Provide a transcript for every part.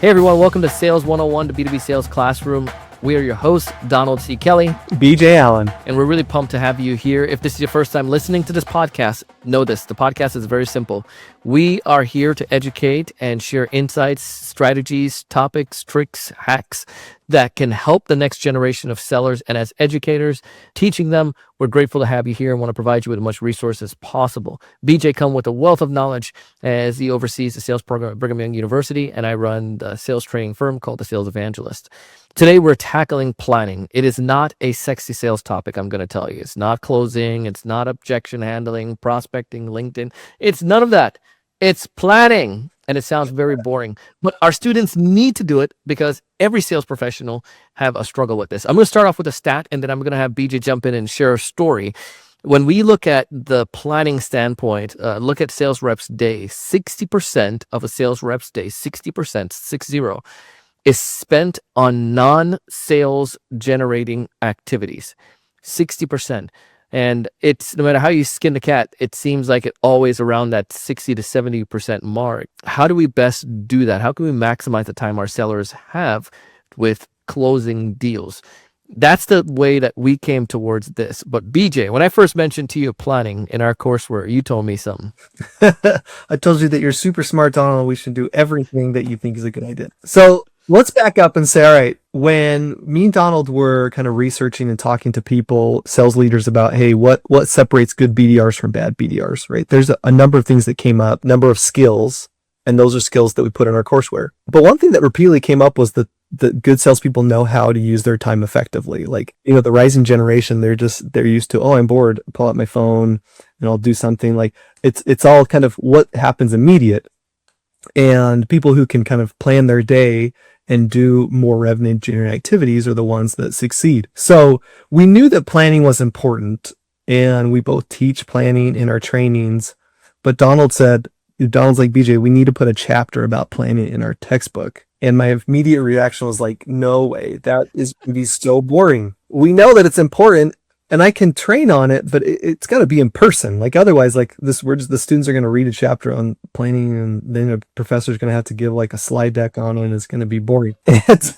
Hey everyone, welcome to Sales 101, the B2B Sales Classroom. We are your hosts, Donald C. Kelly, BJ Allen, and we're really pumped to have you here. If this is your first time listening to this podcast, know this. The podcast is very simple. We are here to educate and share insights, strategies, topics, tricks, hacks that can help the next generation of sellers. And as educators, teaching them, we're grateful to have you here and want to provide you with as much resources as possible. BJ comes with a wealth of knowledge as he oversees the sales program at Brigham Young University, and I run the sales training firm called The Sales Evangelist. Today, we're tackling planning. It is not a sexy sales topic, I'm going to tell you. It's not closing. It's not objection handling, prospecting, LinkedIn. It's none of that. It's planning. And it sounds very boring. But our students need to do it because every sales professional have a struggle with this. I'm going to start off with a stat, and then I'm going to have BJ jump in and share a story. When we look at the planning standpoint, look at sales reps' day, 60% of a sales rep's day, 60%, 60, is spent on non-sales generating activities, 60%. And it's no matter how you skin the cat, it seems like it always around that 60 to 70% mark. How do we best do that? How can we maximize the time our sellers have with closing deals? That's the way that we came towards this. But BJ, when I first mentioned to you planning in our coursework, you told me something. I told you that you're super smart, Donald. We should do everything that you think is a good idea. So let's back up and say, all right, when me and Donald were kind of researching and talking to people, sales leaders about, hey, what separates good BDRs from bad BDRs, right? There's a number of things that came up, number of skills, and those are skills that we put in our courseware. But one thing that repeatedly came up was that the good salespeople know how to use their time effectively. Like, the rising generation, they're used to, oh, I'm bored, pull out my phone and I'll do something. Like it's all kind of what happens immediate. And people who can kind of plan their day and do more revenue generating activities are the ones that succeed. So we knew that planning was important, and we both teach planning in our trainings. But Donald's like, BJ, we need to put a chapter about planning in our textbook. And my immediate reaction was like, no way, that is going to be so boring. We know that it's important and I can train on it, but it's got to be in person. Like otherwise, like the students are going to read a chapter on planning, and then a professor's going to have to give like a slide deck on it, and it's going to be boring. And,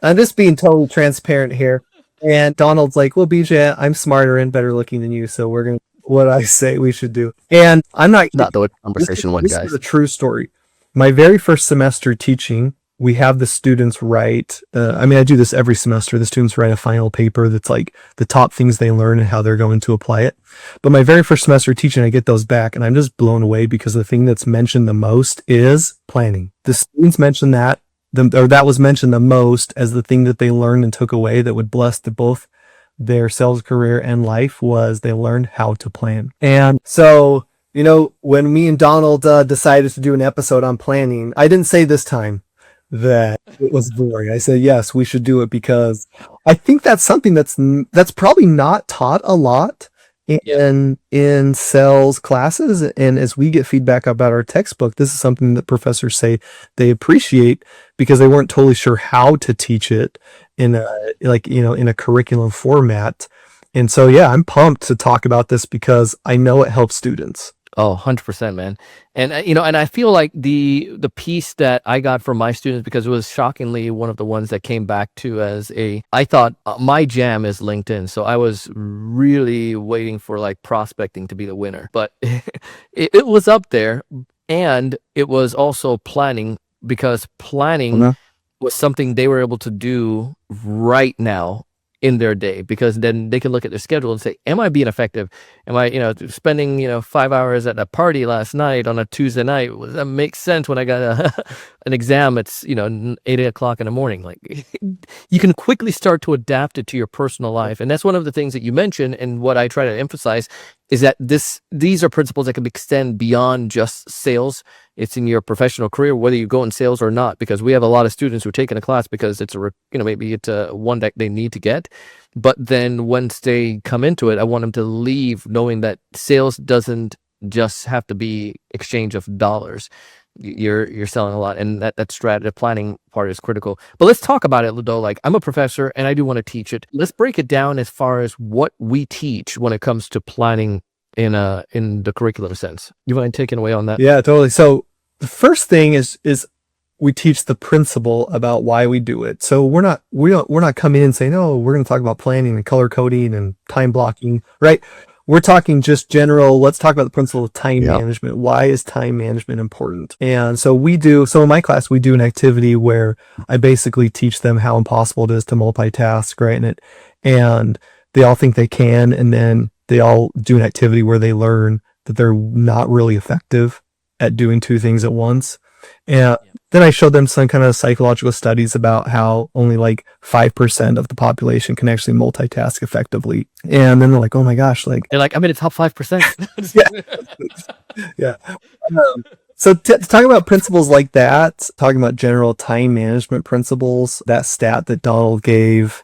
I'm just being totally transparent here. And Donald's like, well, BJ, I'm smarter and better looking than you, so we're going to what I say we should do. And I'm not the conversation one, guys. This is a true story. My very first semester teaching, we have the students write, I do this every semester. The students write a final paper that's like the top things they learn and how they're going to apply it. But my very first semester teaching, I get those back and I'm just blown away because the thing that's mentioned the most is planning. The students mentioned that was mentioned the most as the thing that they learned and took away that would bless both their sales career and life was they learned how to plan. And so, when me and Donald decided to do an episode on planning, I didn't say this time that it was boring. I said, yes, we should do it because I think that's something that's probably not taught a lot in sales classes. And as we get feedback about our textbook, this is something that professors say they appreciate because they weren't totally sure how to teach it in a curriculum format. And so, yeah, I'm pumped to talk about this because I know it helps students. Oh, 100%, man. And, and I feel like the piece that I got from my students, because it was shockingly one of the ones that came back to I thought my jam is LinkedIn. So I was really waiting for like prospecting to be the winner, but it was up there, and it was also planning, because planning was something they were able to do right now in their day, because then they can look at their schedule and say, am I being effective? Am I, spending, 5 hours at a party last night on a Tuesday night? That makes sense when I got an exam. It's, 8 o'clock in the morning. Like you can quickly start to adapt it to your personal life. And that's one of the things that you mentioned. And what I try to emphasize is that these are principles that can extend beyond just sales. It's in your professional career, whether you go in sales or not, because we have a lot of students who are taking a class because it's maybe it's one that they need to get. But then once they come into it, I want them to leave knowing that sales doesn't just have to be exchange of dollars. You're selling a lot, and that strategy planning part is critical. But let's talk about it though. Like, I'm a professor and I do want to teach it. Let's break it down as far as what we teach when it comes to planning in the curriculum sense. You mind taking away on that? Yeah, totally. So the first thing is we teach the principle about why we do it. So we're not coming in saying, oh, we're going to talk about planning and color coding and time blocking, right? We're talking just general. Let's talk about the principle of time Yep. management. Why is time management important? And so in my class, we do an activity where I basically teach them how impossible it is to multitask, right? And they all think they can. And then they all do an activity where they learn that they're not really effective at doing two things at once. And then I showed them some kind of psychological studies about how only like 5% of the population can actually multitask effectively. And then they're like, oh my gosh, like, They're like, I'm in the top 5%. yeah. Yeah. So to talk about principles like that, talking about general time management principles, that stat that Donald gave,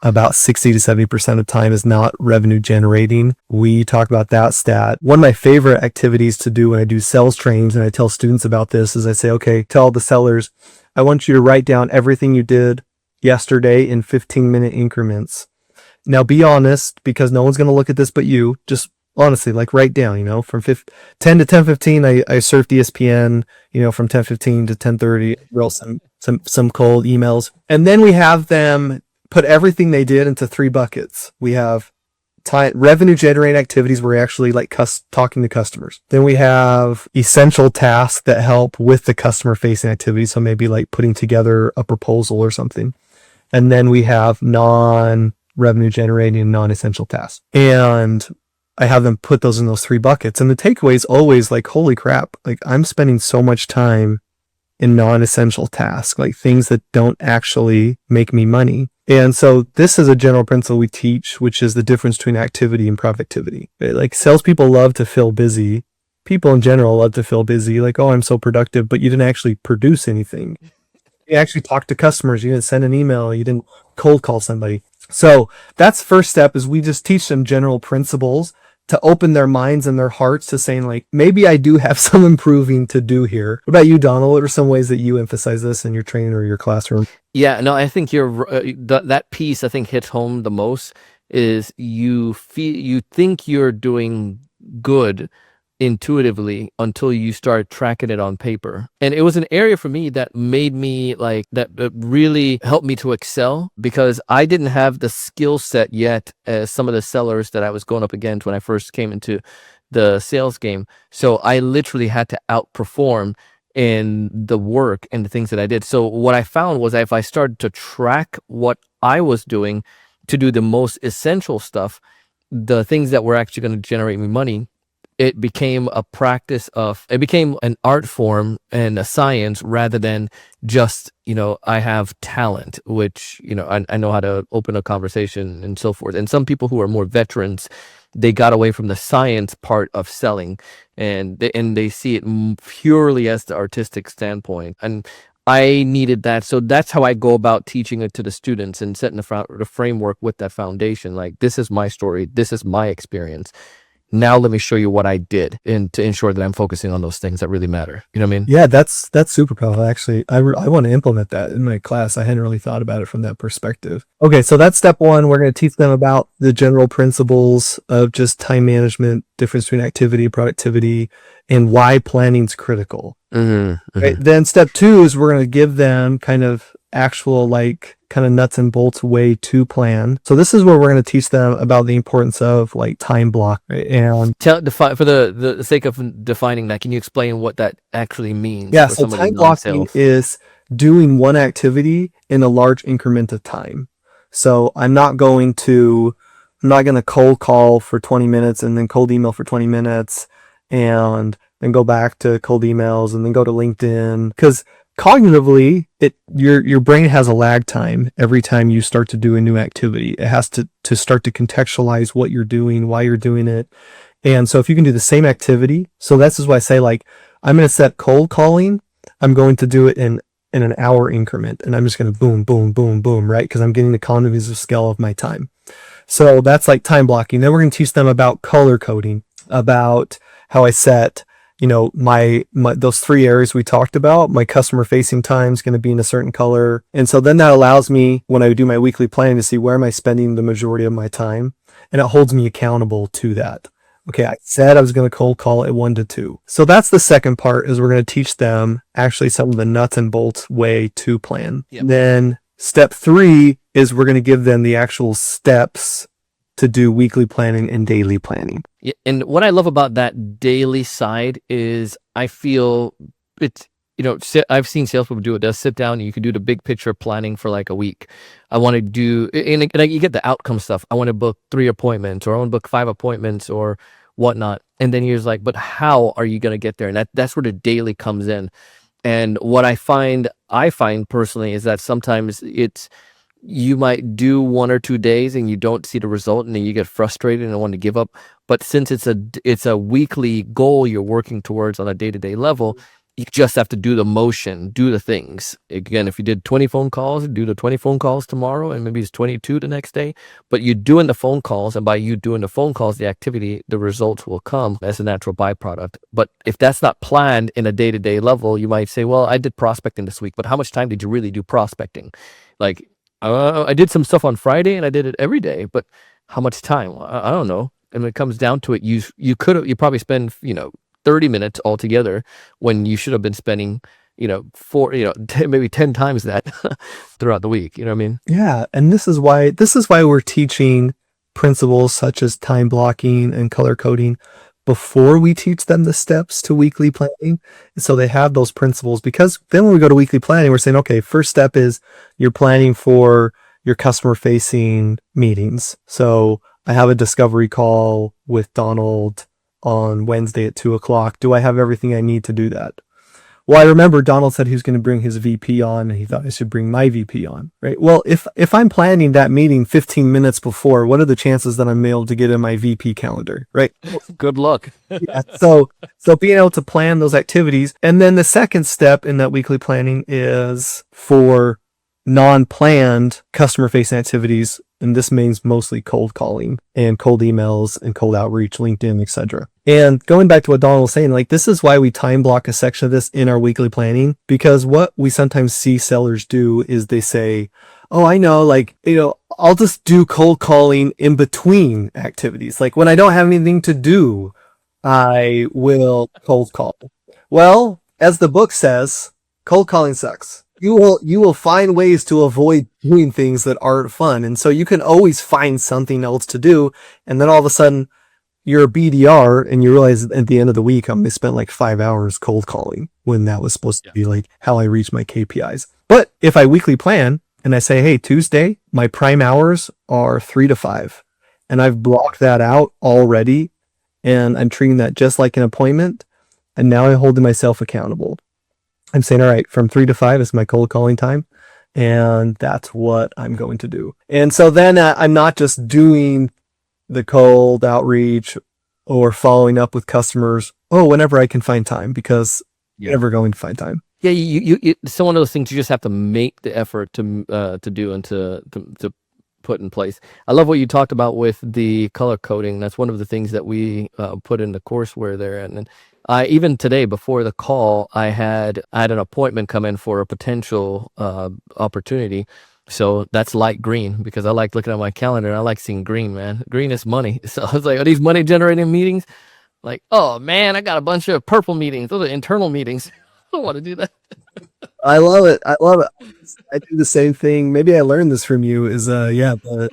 about 60 to 70% of time is not revenue generating. We talk about that stat. One of my favorite activities to do when I do sales trainings and I tell students about this is I say, okay, tell the sellers, I want you to write down everything you did yesterday in 15-minute increments. Now be honest, because no one's going to look at this but you. Just honestly, like write down, from 10 to 10:15, I surfed ESPN, from 10:15 to 10:30, wrote some cold emails. And then we have them put everything they did into 3 buckets. We have revenue generating activities where we actually like talking to customers. Then we have essential tasks that help with the customer facing activities. So maybe like putting together a proposal or something. And then we have non-revenue generating, non-essential tasks. And I have them put those in those 3 buckets. And the takeaway is always like, holy crap, like I'm spending so much time in non-essential tasks, like things that don't actually make me money. And so this is a general principle we teach, which is the difference between activity and productivity. Like salespeople love to feel busy. People in general love to feel busy. Like, oh, I'm so productive, but you didn't actually produce anything. You actually talked to customers. You didn't send an email. You didn't cold call somebody. So that's first step is we just teach them general principles to open their minds and their hearts to saying like, maybe I do have some improving to do here. What about you, Donald? What are some ways that you emphasize this in your training or your classroom? Yeah, no, I think that piece I think hits home the most is you think you're doing good intuitively until you start tracking it on paper. And it was an area for me that made me like that really helped me to excel because I didn't have the skill set yet as some of the sellers that I was going up against when I first came into the sales game. So I literally had to outperform in the work and the things that I did. So what I found was that if I started to track what I was doing to do the most essential stuff, the things that were actually going to generate me money, it became it became an art form and a science rather than just, I have talent, which, I know how to open a conversation and so forth. And some people who are more veterans, they got away from the science part of selling and they see it purely as the artistic standpoint. And I needed that. So that's how I go about teaching it to the students and setting the framework with that foundation. Like, this is my story. This is my experience. Now let me show you what I did and to ensure that I'm focusing on those things that really matter. You know what I mean? Yeah, that's super powerful. Actually, I want to implement that in my class. I hadn't really thought about it from that perspective. Okay, so that's step 1. We're going to teach them about the general principles of just time management, difference between activity, productivity, and why planning is critical. Right? Then step 2 is we're going to give them kind of actual like kind of nuts and bolts way to plan. So this is where we're going to teach them about the importance of like time block. Right? And for the sake of defining that, can you explain what that actually means? Yeah, so time blocking is doing one activity in a large increment of time. So I'm not going to cold call for 20 minutes and then cold email for 20 minutes and then go back to cold emails and then go to LinkedIn, because cognitively, your brain has a lag time every time you start to do a new activity. It has to start to contextualize what you're doing, why you're doing it. And so if you can do the same activity, so this is why I say like, I'm going to set cold calling. I'm going to do it in an hour increment and I'm just going to boom, boom, boom, boom, right? Because I'm getting the economies of scale of my time. So that's like time blocking. Then we're going to teach them about color coding, about how I set my those 3 areas we talked about. My customer facing time is going to be in a certain color. And so then that allows me, when I do my weekly planning, to see where am I spending the majority of my time. And it holds me accountable to that. Okay, I said I was going to cold call at 1 to 2. So that's the second part, is we're going to teach them actually some of the nuts and bolts way to plan. Yep. Then step 3 is we're going to give them the actual steps to do weekly planning and daily planning. Yeah, and what I love about that daily side is I feel it's, I've seen salespeople do it. They'll sit down and you can do the big picture planning for like a week. I want to do, and you get the outcome stuff. I want to book 3 appointments, or I want to book 5 appointments or whatnot. And then you're just like, but how are you going to get there? And that's where the daily comes in. And what I find personally is that sometimes you might do 1 or 2 days and you don't see the result, and then you get frustrated and want to give up. But since it's a weekly goal you're working towards on a day-to-day level, you just have to do the motion, do the things. Again, if you did 20 phone calls, do the 20 phone calls tomorrow, and maybe it's 22 the next day. But you're doing the phone calls, and by you doing the phone calls, the activity, the results will come as a natural byproduct. But if that's not planned in a day-to-day level, you might say, well, I did prospecting this week, but how much time did you really do prospecting? Like, I did some stuff on Friday and I did it every day, but how much time? I don't know. And when it comes down to it, you probably spend 30 minutes altogether when you should have been spending maybe 10 times that throughout the week. You know what I mean? Yeah, and this is why we're teaching principles such as time blocking and color coding before we teach them the steps to weekly planning. So they have those principles, because then when we go to weekly planning, we're saying, okay, first step is you're planning for your customer facing meetings. So I have a discovery call with Donald on Wednesday at 2:00. Do I have everything I need to do that? Well, I remember Donald said he was going to bring his VP on, and he thought I should bring my VP on, right? Well, if I'm planning that meeting 15 minutes before, what are the chances that I'm able to get in my VP calendar, right? Good luck. Yeah. So being able to plan those activities. And then the second step in that weekly planning is for non-planned customer facing activities. And this means mostly cold calling and cold emails and cold outreach, LinkedIn, etc. And going back to what Donald was saying, like, this is why we time block a section of this in our weekly planning, because what we sometimes see sellers do is they say, oh, I know, I'll just do cold calling in between activities. Like when I don't have anything to do, I will cold call. Well, as the book says, cold calling sucks. You will find ways to avoid doing things that aren't fun. And so you can always find something else to do. And then all of a sudden you're a BDR and you realize at the end of the week, I only spent like 5 hours cold calling when that was supposed to be like how I reach my KPIs. But if I weekly plan and I say, hey, Tuesday, my prime hours are 3 to 5, and I've blocked that out already, and I'm treating that just like an appointment. And now I'm holding myself accountable. I'm saying, all right, from 3 to 5 is my cold calling time, and that's what I'm going to do. And so then I'm not just doing the cold outreach or following up with customers, whenever I can find time, because you're never going to find time. Yeah, it's one of those things you just have to make the effort to do and to put in place. I love what you talked about with the color coding. That's one of the things that we put in the courseware there. And even today, before the call, I had an appointment come in for a potential opportunity. So that's light green, because I like looking at my calendar and I like seeing green, man. Green is money. So I was like, are these money generating meetings? Like, oh man, I got a bunch of purple meetings. Those are internal meetings. I don't want to do that. I love it. I do the same thing. Maybe I learned this from you, is the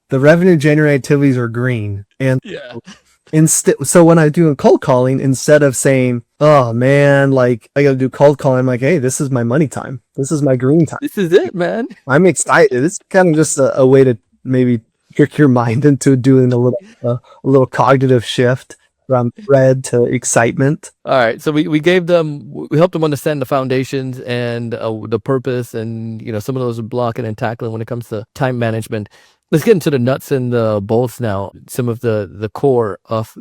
revenue generating activities are green. And so when I do cold calling, instead of saying, oh man, like I got to do cold calling, I'm like, hey, this is my money time. This is my green time. This is it, man. I'm excited. It's kind of just a way to maybe trick your mind into doing a little cognitive shift from dread to excitement. All right. So we helped them understand the foundations and the purpose, and some of those blocking and tackling when it comes to time management. Let's get into the nuts and the bolts now. Some of the core of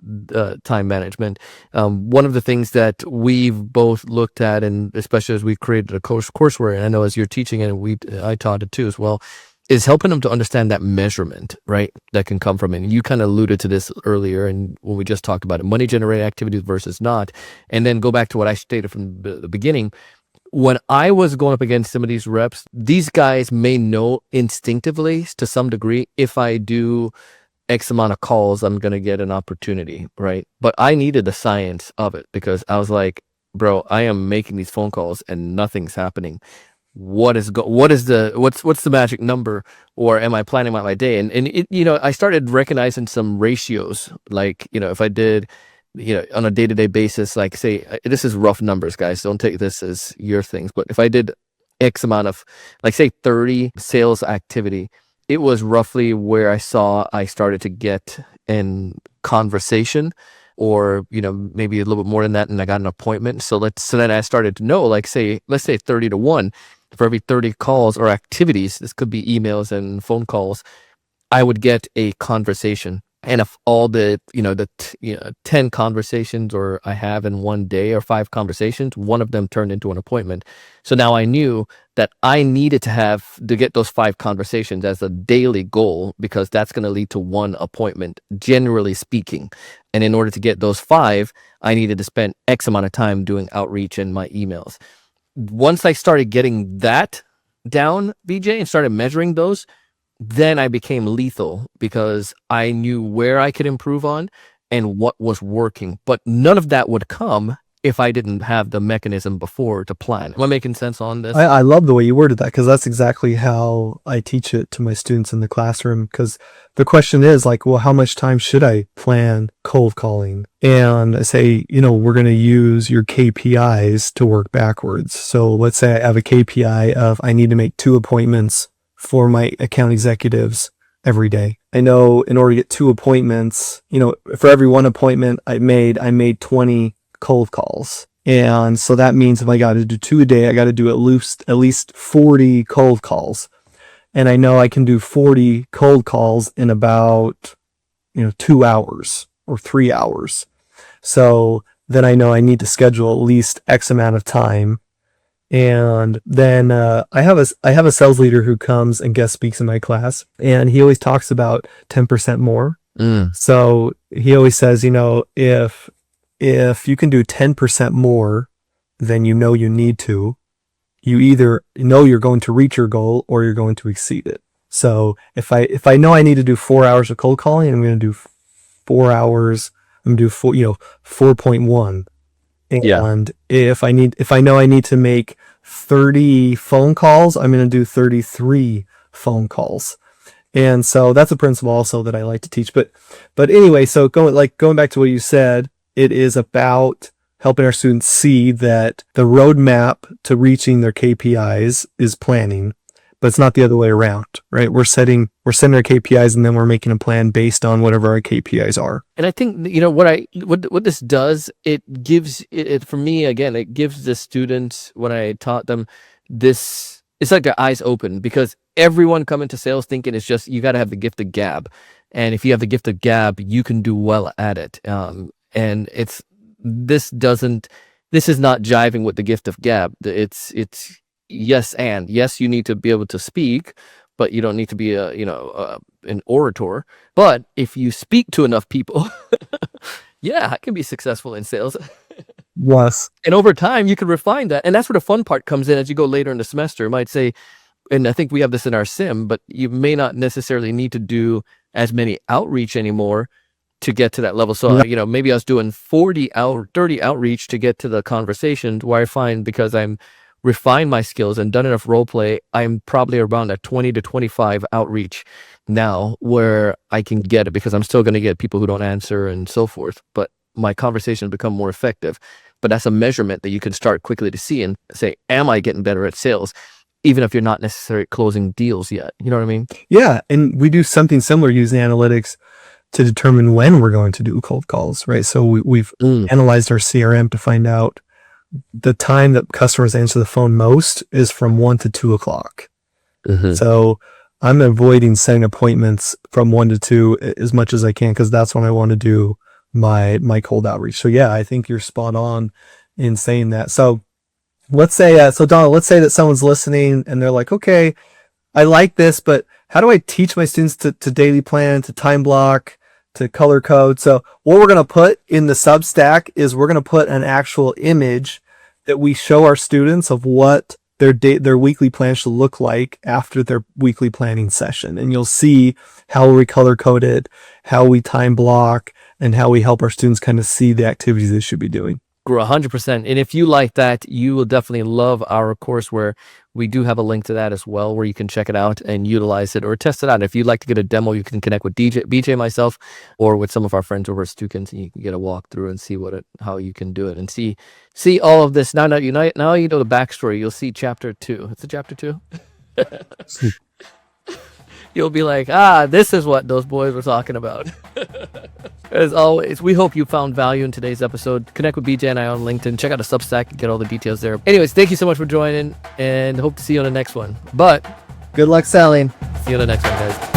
time management. One of the things that we've both looked at, and especially as we created a courseware, and I know as you're teaching it, and I taught it too as well, is helping them to understand that measurement, right? That can come from it. And you kind of alluded to this earlier, and when we just talked about it, money generating activities versus not. And then go back to what I stated from the beginning. When I was going up against some of these reps, these guys may know instinctively to some degree if I do X amount of calls, I'm going to get an opportunity, right? But I needed the science of it because I was like, bro, I am making these phone calls and nothing's happening. What's the magic number, or am I planning out my day? And it, I started recognizing some ratios, like, if I did, on a day-to-day basis, like, say, this is rough numbers, guys, don't take this as your things, but if I did X amount of, like, say, 30 sales activity, it was roughly where I started to get in conversation, or maybe a little bit more than that, and I got an appointment. So then I started to know, like, let's say 30 to 1, for every 30 calls or activities, this could be emails and phone calls, I would get a conversation. And if all the 10 conversations or I have in one day, or 5 conversations, one of them turned into an appointment. So now I knew that I needed to get those 5 conversations as a daily goal, because that's going to lead to one appointment, generally speaking. And in order to get those 5, I needed to spend X amount of time doing outreach in my emails. Once I started getting that down, BJ, and started measuring those, then I became lethal, because I knew where I could improve on and what was working. But none of that would come if I didn't have the mechanism before to plan. Am I making sense on this? I love the way you worded that, because that's exactly how I teach it to my students in the classroom. Because the question is like, well, how much time should I plan cold calling? And I say, we're going to use your KPIs to work backwards. So let's say I have a KPI of I need to make 2 appointments for my account executives every day. I know in order to get 2 appointments, for every 1 appointment I made 20 cold calls. And so that means if I got to do 2 a day, I got to do at least 40 cold calls. And I know I can do 40 cold calls in about, 2 hours or 3 hours. So then I know I need to schedule at least X amount of time. And then I have a sales leader who comes and guest speaks in my class, and he always talks about 10% more. So he always says, if you can do 10% more than you need to, you either know you're going to reach your goal or you're going to exceed it. So if I know I need to do 4 hours of cold calling, I'm going to do 4 hours. I'm going to do 4.1. And if I know I need to make 30 phone calls, I'm going to do 33 phone calls. And so that's a principle also that I like to teach. But anyway, so going back to what you said, it is about helping our students see that the roadmap to reaching their KPIs is planning, but it's not the other way around, right? We're setting our KPIs, and then we're making a plan based on whatever our KPIs are. And I think, what this does, it gives it for me, again, it gives the students, when I taught them this, it's like their eyes open, because everyone coming to sales thinking it's just, you got to have the gift of gab. And if you have the gift of gab, you can do well at it. And this is not jiving with the gift of gab. It's yes, and yes, you need to be able to speak, but you don't need to be an orator. But if you speak to enough people, yeah, I can be successful in sales. Yes. And over time, you can refine that. And that's where the fun part comes in as you go later in the semester. You might say, and I think we have this in our sim, but you may not necessarily need to do as many outreach anymore to get to that level. So, maybe I was doing 30 outreach to get to the conversations, where I find, because I'm refined my skills and done enough role play, I'm probably around a 20 to 25 outreach now, where I can get it, because I'm still going to get people who don't answer and so forth, but my conversations become more effective. But that's a measurement that you can start quickly to see and say, am I getting better at sales? Even if you're not necessarily closing deals yet. You know what I mean? Yeah. And we do something similar using analytics to determine when we're going to do cold calls, right? So we've analyzed our CRM to find out the time that customers answer the phone most is from 1 to 2 o'clock. So I'm avoiding setting appointments from 1 to 2 as much as I can, because that's when I want to do my cold outreach. So yeah, I think you're spot on in saying that. So let's say, Donald, let's say that someone's listening and they're like, okay, I like this, but how do I teach my students to daily plan, to time block, to color code? So what we're going to put in the Substack is we're going to put an actual image that we show our students of what their weekly plan should look like after their weekly planning session. And you'll see how we color code it, how we time block, and how we help our students kind of see the activities they should be doing. 100%. And if you like that, you will definitely love our course, where we do have a link to that as well, where you can check it out and utilize it or test it out. If you'd like to get a demo, you can connect with BJ, myself, or with some of our friends over at Stukins, and you can get a walkthrough and see how you can do it and see all of this. Now you know the backstory. You'll see chapter 2. It's a chapter 2. You'll be like, this is what those boys were talking about. As always, we hope you found value in today's episode. Connect with BJ and I on LinkedIn. Check out the Substack and get all the details there. Anyways, thank you so much for joining, and hope to see you on the next one. But good luck selling. See you on the next one, guys.